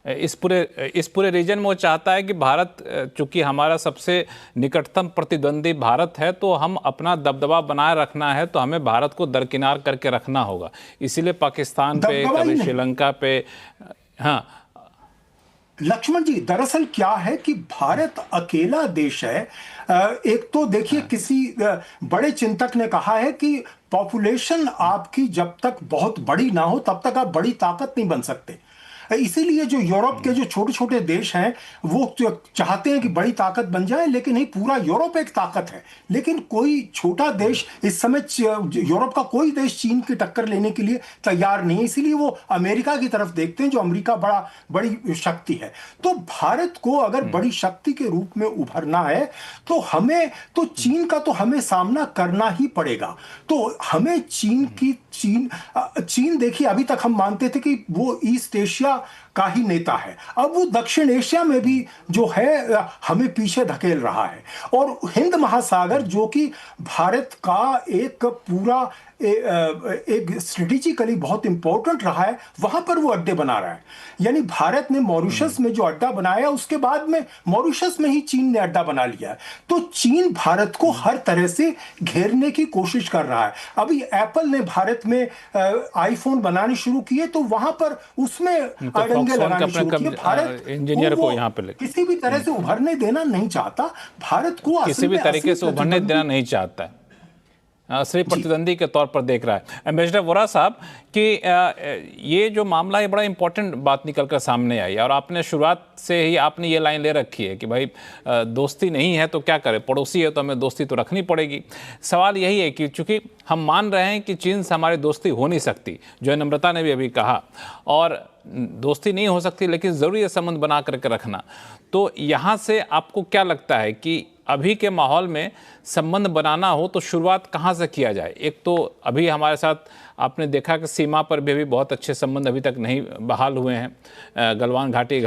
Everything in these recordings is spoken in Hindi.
इस पूरे रीजन में वो चाहता है कि भारत, चूंकि हमारा सबसे निकटतम प्रतिद्वंदी भारत है, तो हम अपना दबदबा बनाए रखना है तो हमें भारत को दरकिनार करके रखना होगा। इसीलिए पाकिस्तान पे, कभी श्रीलंका पे। हाँ लक्ष्मण जी, दरअसल क्या है कि भारत अकेला देश है। एक तो देखिए, किसी बड़े चिंतक ने कहा है कि पॉपुलेशन आपकी जब तक बहुत बड़ी ना हो तब तक आप बड़ी ताकत नहीं बन सकते। इसीलिए जो यूरोप के जो छोटे छोटे देश हैं वो चाहते हैं कि बड़ी ताकत बन जाए, लेकिन नहीं, पूरा यूरोप एक ताकत है। लेकिन कोई छोटा देश इस समय, यूरोप का कोई देश चीन की टक्कर लेने के लिए तैयार नहीं है। इसीलिए वो अमेरिका की तरफ देखते हैं, जो अमेरिका बड़ी शक्ति है। तो भारत को अगर बड़ी शक्ति के रूप में उभरना है तो चीन का तो हमें सामना करना ही पड़ेगा। तो हमें चीन देखिए, अभी तक हम मानते थे कि वो ईस्ट एशिया का ही नेता है। अब वो दक्षिण एशिया में भी जो है हमें पीछे धकेल रहा है। और हिंद महासागर, जो कि भारत का एक पूरा एक स्ट्रेटेजिकली बहुत इंपॉर्टेंट रहा है, वहां पर वो अड्डे बना रहा है। यानी भारत ने मॉरिशस में जो अड्डा बनाया, उसके बाद में मॉरिशस में ही चीन ने अड्डा बना लिया है। तो चीन भारत को हर तरह से घेरने की कोशिश कर रहा है। अभी एप्पल ने भारत में आईफोन बनाने शुरू किए, तो वहां पर उसमें अड़ंगे लगाने शुरू किए। भारत इंजीनियर को यहाँ पे किसी भी तरह से उभरने देना नहीं चाहता। भारत को किसी भी तरीके से उभरने देना नहीं चाहता है, सिर्फ प्रतिद्वंदी के तौर पर देख रहा है। एम्बेसडर वोरा साहब कि ये जो मामला है, बड़ा इंपॉर्टेंट बात निकलकर सामने आई, और आपने शुरुआत से ही आपने ये लाइन ले रखी है कि भाई दोस्ती नहीं है तो क्या करें, पड़ोसी है तो हमें दोस्ती तो रखनी पड़ेगी। सवाल यही है कि चूंकि हम मान रहे हैं कि चीन से हमारी दोस्ती हो नहीं सकती, जो नम्रता ने भी अभी कहा, और दोस्ती नहीं हो सकती, लेकिन ज़रूरी है संबंध बना करके रखना। तो यहाँ से आपको क्या लगता है कि अभी के माहौल में संबंध बनाना हो तो शुरुआत कहाँ से किया जाए? एक तो अभी हमारे साथ आपने देखा कि सीमा पर भी बहुत अच्छे संबंध अभी तक नहीं बहाल हुए हैं। गलवान घाटी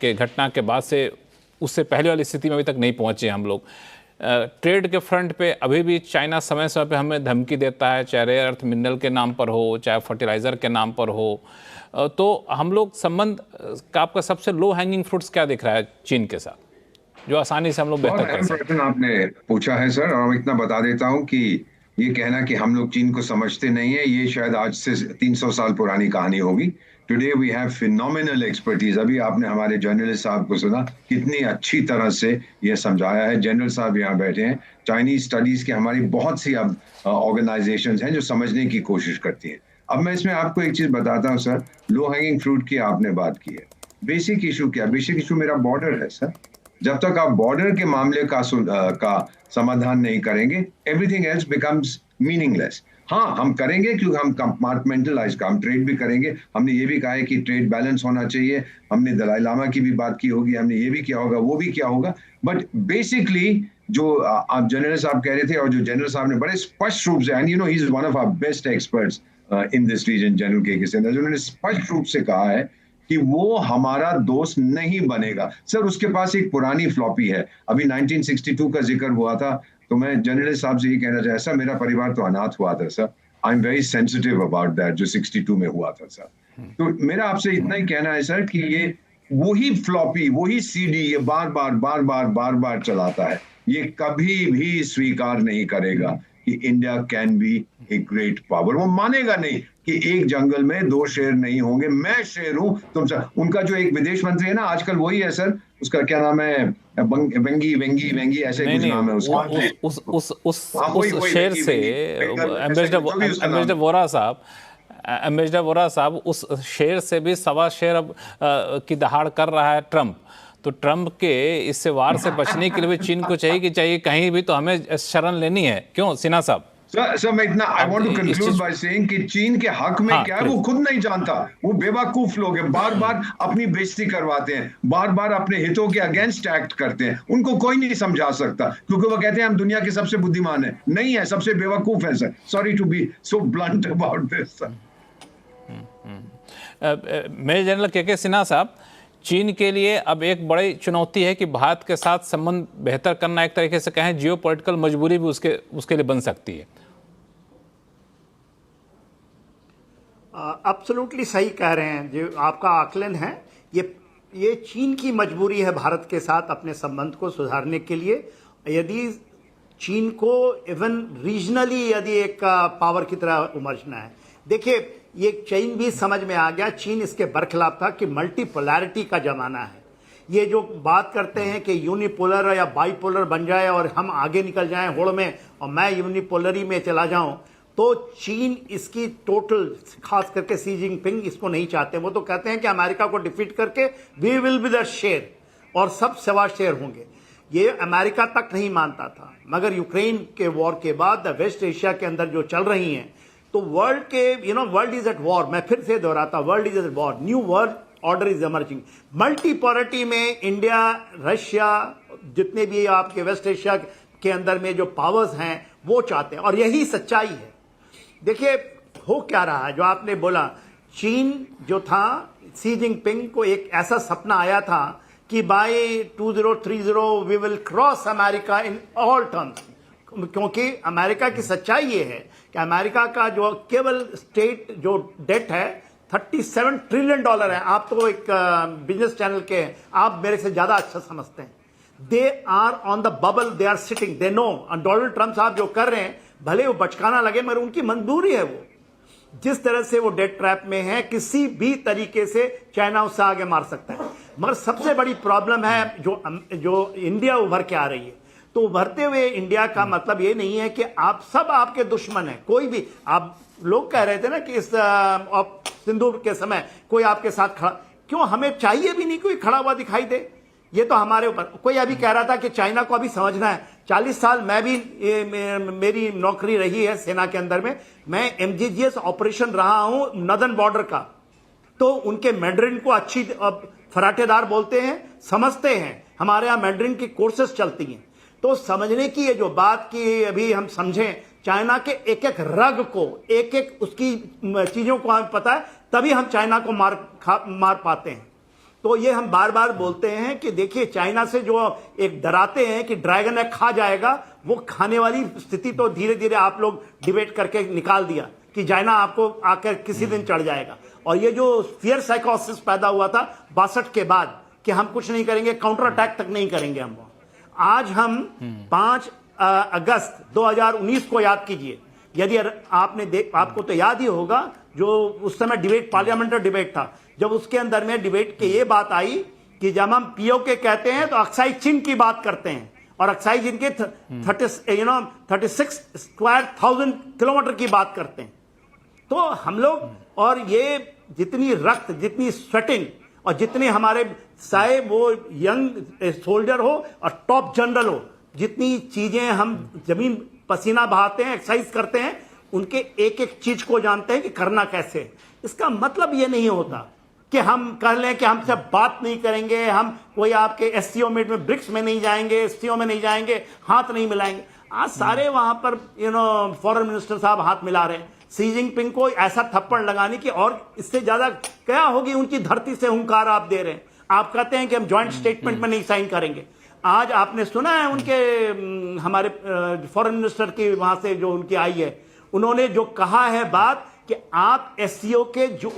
के घटना के बाद से उससे पहले वाली स्थिति में अभी तक नहीं पहुँचे हम लोग। ट्रेड के फ्रंट पे अभी भी चाइना समय समय पे हमें धमकी देता है, चाहे रेयर अर्थ मिनरल के नाम पर हो, चाहे फर्टिलाइज़र के नाम पर हो। तो हम लोग संबंध का आपका सबसे लो हैंगिंग फ्रूट्स क्या दिख रहा है चीन के साथ, जो आसानी से हम लोग बेहतर कर सकते हैं? आपने पूछा है सर, और इतना बता देता हूं कि ये कहना कि हम लोग चीन को समझते नहीं है, ये शायद आज से 300 साल पुरानी कहानी होगी। Today we have phenomenal expertise. अभी आपने हमारे जर्नलिस्ट साहब को सुना, कितनी अच्छी तरह से ये समझाया है। जनरल साहब यहाँ बैठे हैं। चाइनीज स्टडीज के हमारी बहुत सी अब ऑर्गेनाइजेशंस हैं जो समझने की कोशिश करती हैं। अब मैं इसमें आपको एक चीज बताता हूँ सर, लो हैंगिंग फ्रूट की आपने बात की है। बेसिक इशू क्या? बेसिक इशू मेरा बॉर्डर है सर। जब तक आप बॉर्डर के मामले का समाधान नहीं करेंगे, एवरीथिंग एल्स बिकम्स मीनिंगलेस। हाँ, हम करेंगे क्योंकि हम कंपार्टमेंटलाइज का हम ट्रेड भी करेंगे। हमने ये भी कहा है कि ट्रेड बैलेंस होना चाहिए। हमने दलाई लामा की भी बात की होगी, हमने ये भी किया होगा, वो भी किया होगा। बट बेसिकली जो आप जनरल साहब कह रहे थे, और जो जनरल साहब ने बड़े स्पष्ट रूप से, and you know he is one of our best experts in this region, general K Singh, उन्होंने स्पष्ट रूप से कहा है कि वो हमारा दोस्त नहीं बनेगा। सर, उसके पास एक पुरानी फ्लॉपी है। अभी 1962 का जिक्र हुआ था, तो मैं जर्नलिस्ट साहब से ये कहना चाहता, सर मेरा परिवार तो अनाथ हुआ था sir. I am very sensitive about that, जो 62 में हुआ था सर। तो मेरा आपसे इतना ही कहना है सर कि ये वही फ्लॉपी, वही सीडी ये बार बार चलाता है। ये कभी भी स्वीकार नहीं करेगा कि India can be a great power. वो मानेगा नहीं कि एक जंगल में दो शेर नहीं होंगे, मैं शेर हूं तुम सब। उनका जो एक विदेश मंत्री है ना आजकल, वही है सर, उसका क्या नाम है, वेंगी ऐसे कुछ नाम है उसका। उस शेर से एम्बेसडर वोरा साहब उस शेर से भी सवा शेर अब की दहाड़ कर रहा है ट्रंप। तो ट्रंप के इससे वार से बचने के लिए भी चीन को चाहिए कहीं भी तो हमें शरण लेनी है। क्यों सिन्हा साहब? सर मैं इतना I want to conclude by saying कि चीन के हक में क्या है वो खुद नहीं जानता। वो बेवकूफ लोग हैं, बार बार अपनी बेइज्जती करवाते हैं, बार बार अपने हितों के अगेंस्ट एक्ट करते हैं। उनको कोई नहीं समझा सकता, क्योंकि वो कहते हैं हम दुनिया के सबसे बुद्धिमान हैं। नहीं है, सबसे बेवकूफ है sir. Sorry to be so blunt about this sir. Major general K Sinha साहब, चीन के लिए अब एक बड़ी चुनौती है कि भारत के साथ संबंध बेहतर करना, एक तरीके से कहें जियोपॉलिटिकल मजबूरी भी उसके लिए बन सकती है। एब्सोल्युटली सही कह रहे हैं, जो आपका आकलन है ये चीन की मजबूरी है भारत के साथ अपने संबंध को सुधारने के लिए। यदि चीन को इवन रीजनली यदि एक पावर की तरह उमरना है, देखिए ये चीन भी समझ में आ गया, चीन इसके बरखिलाफ था कि मल्टीपोलैरिटी का जमाना है। ये जो बात करते हैं कि यूनिपोलर या बाइपोलर बन जाए और हम आगे निकल जाएं होड़ में और मैं यूनिपोलरी में चला जाऊं, तो चीन इसकी टोटल, खास करके सी जिनपिंग इसको नहीं चाहते। वो तो कहते हैं कि अमेरिका को डिफीट करके वी विल बी द शेर और सब सवा शेर होंगे। ये अमेरिका तक नहीं मानता था, मगर यूक्रेन के वॉर के बाद वेस्ट एशिया के अंदर जो चल रही हैं, तो वर्ल्ड के वर्ल्ड इज एट वॉर। मैं फिर से दोहराता, world is at war, new world order is emerging. Multipolarity में इंडिया, रशिया, जितने भी आपके वेस्ट एशिया के अंदर में जो पावर्स हैं वो चाहते हैं, और यही सच्चाई है। देखिए हो क्या रहा है, जो आपने बोला, चीन जो था, सी जिनपिंग को एक ऐसा सपना आया था कि by 2030 we will cross America in all terms, क्योंकि अमेरिका की सच्चाई ये है कि अमेरिका का जो केवल स्टेट जो डेट है $37 ट्रिलियन है। आप तो एक बिजनेस चैनल के हैं, आप मेरे से ज्यादा अच्छा समझते हैं। They are on the bubble, they are sitting, they know. Donald Trump साहब जो कर रहे हैं, भले वो बचकाना लगे मगर उनकी मंजूरी है। वो जिस तरह से वो डेट ट्रैप में है, किसी भी तरीके से चाइना उससे आगे मार सकता है। मगर सबसे बड़ी प्रॉब्लम है जो इंडिया उभर के आ रही है। तो उभरते हुए इंडिया का मतलब ये नहीं है कि आप सब आपके दुश्मन हैं, कोई भी। आप लोग कह रहे थे ना कि इस सिंधु के समय कोई आपके साथ खड़ा, क्यों? हमें चाहिए भी नहीं कोई खड़ा हुआ दिखाई दे, ये तो हमारे ऊपर। कोई अभी कह रहा था कि चाइना को अभी समझना है। 40 साल मैं भी मेरी नौकरी रही है सेना के अंदर में, मैं MGGS ऑपरेशन रहा हूं नदर्न बॉर्डर का, तो उनके मैंड्रिन को अच्छी फराटेदार बोलते हैं, समझते हैं। हमारे यहां मैंड्रिन की कोर्सेस चलती हैं। तो समझने की ये जो बात की अभी हम समझें, चाइना के एक एक रग को, एक एक उसकी चीजों को हमें पता है, तभी हम चाइना को मार पाते हैं। तो ये हम बार बार बोलते हैं कि देखिए, चाइना से जो एक डराते हैं कि ड्रैगन है खा जाएगा, वो खाने वाली स्थिति तो धीरे धीरे आप लोग डिबेट करके निकाल दिया कि चाइना आपको आकर किसी दिन चढ़ जाएगा। और ये जो फियर साइकोसिस पैदा हुआ था 62 के बाद कि हम कुछ नहीं करेंगे, काउंटर अटैक तक नहीं करेंगे हम, आज हम 5 अगस्त 2019 को याद कीजिए। यदि आपको तो याद ही होगा, जो उस समय डिबेट, पार्लियामेंट्री डिबेट था, जब उसके अंदर में डिबेट की ये बात आई कि जब हम POK कहते हैं तो अक्साई चीन की बात करते हैं, और अक्साई चीन के 36,000 किलोमीटर की बात करते हैं। तो हम लोग, और ये जितनी रक्त, जितनी स्वेटिंग, और जितने हमारे चाहे वो यंग सोल्जर हो और टॉप जनरल हो, जितनी चीजें हम जमीन पसीना बहाते हैं, एक्सरसाइज करते हैं, उनके एक एक चीज को जानते हैं कि करना कैसे है। इसका मतलब ये नहीं होता कि हम कह लें कि हम सब बात नहीं करेंगे, हम कोई आपके SCO मीट में, ब्रिक्स में नहीं जाएंगे, SCO में नहीं जाएंगे, हाथ नहीं मिलाएंगे। आज सारे वहां पर फॉरेन मिनिस्टर साहब हाथ मिला रहे हैं। सी जिनपिंग को ऐसा थप्पड़ लगाने की और इससे ज्यादा क्या होगी? उनकी धरती से हुंकार आप दे रहे हैं। आप कहते हैं कि हम ज्वाइंट स्टेटमेंट में नहीं साइन करेंगे। आज आपने सुना है उनके हमारे फॉरेन मिनिस्टर की वहां से जो उनकी आई है, उन्होंने जो कहा है बात कि आप SCO के जो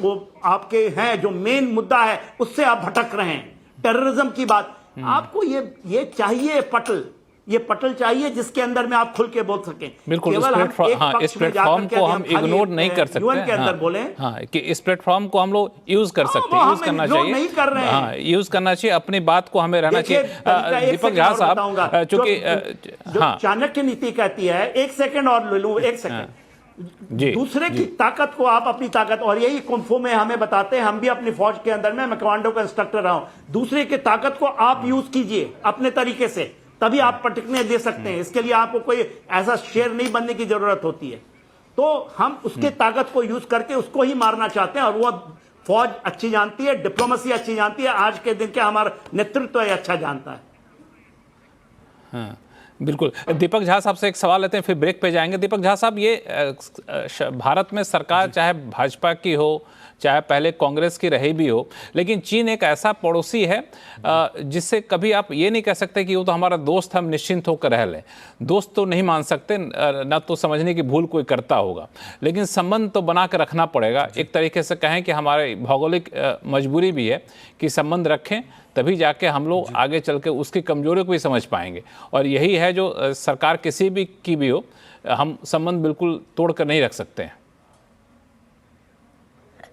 आपके हैं, जो मेन मुद्दा है, उससे आप भटक रहे हैं, टेररिज्म की बात। आपको ये चाहिए पटल, ये पटल चाहिए जिसके अंदर में आप खुल के बोल सकें। बिल्कुल, इस प्लेटफॉर्म को हम इग्नोर नहीं कर सकते। यूएन के अंदर बोले कि इस प्लेटफॉर्म को हम लोग यूज कर सकते हैं, यूज करना चाहिए, नहीं कर रहे हैं, यूज करना चाहिए, अपनी बात को हमें रहना चाहिए। दीपक झा साहब, चूंकि चाणक्य नीति कहती है, 1 सेकंड और ले लूं, 1 सेकंड, दूसरे की ताकत को आप अपनी ताकत, और यही कुंफू में हमें बताते हैं, हम भी अपनी फौज के अंदर में, मैं कमांडो का इंस्ट्रक्टर रहा हूं, दूसरे की ताकत को आप यूज कीजिए अपने तरीके से, तभी आप टिकने दे सकते हैं। इसके लिए आपको कोई ऐसा शेर नहीं बनने की जरूरत होती है। तो हम उसके ताकत को यूज करके उसको ही मारना चाहते हैं, और वो फौज अच्छी जानती है, डिप्लोमेसी अच्छी जानती है, आज के दिन के हमारा नेतृत्व अच्छा जानता है। हाँ, बिल्कुल। दीपक झा साहब से एक सवाल लेते हैं, फिर ब्रेक पे जाएंगे। दीपक झा साहब, ये भारत में सरकार चाहे भाजपा की हो चाहे पहले कांग्रेस की रही भी हो, लेकिन चीन एक ऐसा पड़ोसी है जिससे कभी आप ये नहीं कह सकते कि वो तो हमारा दोस्त, हम निश्चिंत होकर रह लें। दोस्त तो नहीं मान सकते, ना तो समझने की भूल कोई करता होगा, लेकिन संबंध तो बना कर रखना पड़ेगा। एक तरीके से कहें कि हमारे भौगोलिक मजबूरी भी है कि संबंध रखें, तभी जाके हम लोग आगे चल के उसकी कमजोरियों को भी समझ पाएंगे। और यही है जो सरकार किसी भी की भी हो, हम संबंध बिल्कुल तोड़ कर नहीं रख सकते हैं।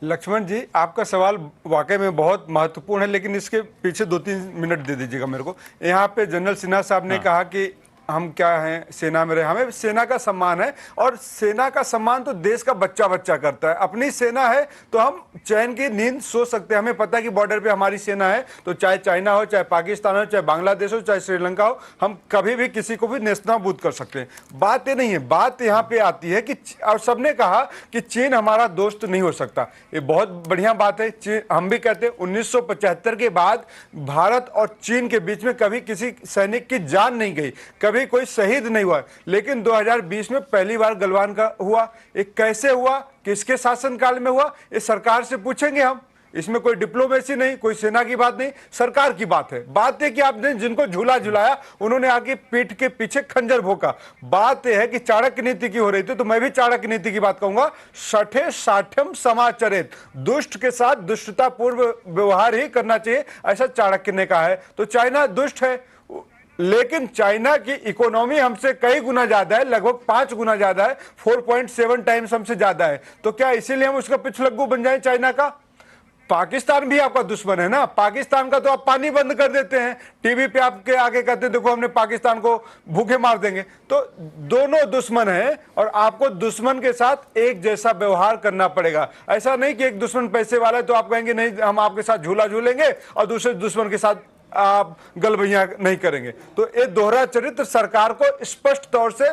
लक्ष्मण जी, आपका सवाल वाकई में बहुत महत्वपूर्ण है, लेकिन इसके पीछे 2-3 मिनट दे दीजिएगा मेरे को। यहाँ पे जनरल सिन्हा साहब ने कहा कि हम क्या हैं, सेना में रहे, हमें सेना का सम्मान है, और सेना का सम्मान तो देश का बच्चा बच्चा करता है। अपनी सेना है तो हम चैन की नींद सो सकते हैं। हमें पता है कि बॉर्डर पे हमारी सेना है, तो चाहे चाइना हो, चाहे पाकिस्तान हो, चाहे बांग्लादेश हो, चाहे श्रीलंका हो, हम कभी भी किसी को भी नेस्तनाबूद कर सकते हैं। बात ये नहीं है, बात यहाँ पे आती है कि और सबने कहा कि चीन हमारा दोस्त नहीं हो सकता। ये बहुत बढ़िया बात है। हम भी कहते हैं 1975 के बाद भारत और चीन के बीच में कभी किसी सैनिक की जान नहीं गई, कभी कोई शहीद नहीं हुआ, लेकिन 2020 में पहली बार गलवान का हुआ। ये कैसे हुआ, किसके शासनकाल में हुआ, ये सरकार से पूछेंगे हम। इसमें कोई डिप्लोमेसी नहीं, कोई सेना की बात नहीं, सरकार की बात है। बात है कि आपने जिनको झूला झुलाया उन्होंने आके पीठ के पीछे खंजर भोंका। बात यह है कि चाणक्य नीति की हो रही थी, तो मैं भी चाणक्य नीति की बात कहूंगा। शठे साठ्यम समाचरित, दुष्ट के साथ दुष्टतापूर्व व्यवहार ही करना चाहिए, ऐसा चाणक्य ने कहा है। तो चाइना दुष्ट है, लेकिन चाइना की इकोनॉमी हमसे कई गुना ज्यादा है, लगभग 5 गुना ज्यादा है, 4.7 टाइम्स हमसे ज्यादा है। तो क्या इसीलिए हम उसका पिछलग्गू बन जाए चाइना का? पाकिस्तान भी आपका दुश्मन है ना। पाकिस्तान का तो आप पानी बंद कर देते हैं, टीवी पे आपके आगे कहते हैं देखो हमने पाकिस्तान को भूखे मार देंगे। तो दोनों दुश्मन हैं, और आपको दुश्मन के साथ एक जैसा व्यवहार करना पड़ेगा। ऐसा नहीं कि एक दुश्मन पैसे वाला है तो आप कहेंगे नहीं हम आपके साथ झूला झूलेंगे, और दूसरे दुश्मन के साथ आप गलबैया नहीं करेंगे। तो ये दोहरा चरित्र सरकार को स्पष्ट तौर से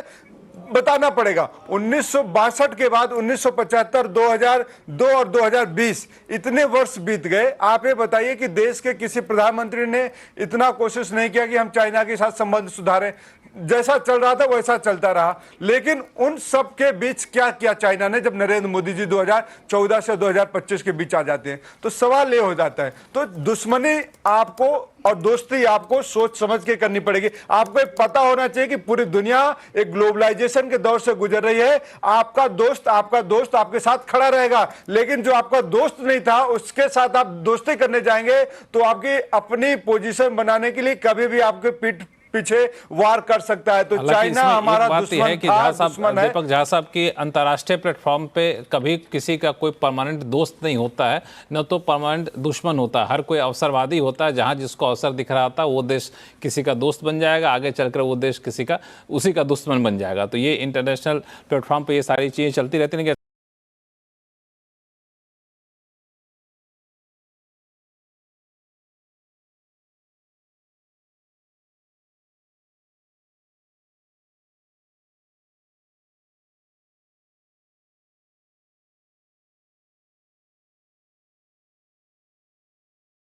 बताना पड़ेगा। 1962 के बाद 1975, 2002 और 2020 इतने वर्ष बीत गए। आप ये बताइए कि देश के किसी प्रधानमंत्री ने इतना कोशिश नहीं किया कि हम चाइना के साथ संबंध सुधारें। जैसा चल रहा था वैसा चलता रहा। लेकिन उन सब के बीच क्या किया चाइना ने, जब नरेंद्र मोदी जी 2014 से 2025 के बीच आ जाते हैं, तो सवाल ये हो जाता है। तो दुश्मनी आपको और दोस्ती आपको सोच समझ के करनी पड़ेगी। आपको पता होना चाहिए कि पूरी दुनिया एक ग्लोबलाइजेशन के दौर से गुजर रही है। आपका दोस्त आपके साथ खड़ा रहेगा, लेकिन जो आपका दोस्त नहीं था उसके साथ आप दोस्ती करने जाएंगे तो आपकी अपनी पोजीशन बनाने के लिए कभी भी आपके पीठ पीछे वार कर सकता है। तो चाइना हमारा दुश्मन है कि दीपक झा साहब की अंतर्राष्ट्रीय प्लेटफॉर्म पे कभी किसी का कोई परमानेंट दोस्त नहीं होता है, न तो परमानेंट दुश्मन होता है। हर कोई अवसरवादी होता है, जहां जिसको अवसर दिख रहा था वो देश किसी का दोस्त बन जाएगा, आगे चलकर वो देश किसी का उसी का दुश्मन बन जाएगा। तो ये इंटरनेशनल प्लेटफॉर्म पे ये सारी चीजें चलती रहती हैं।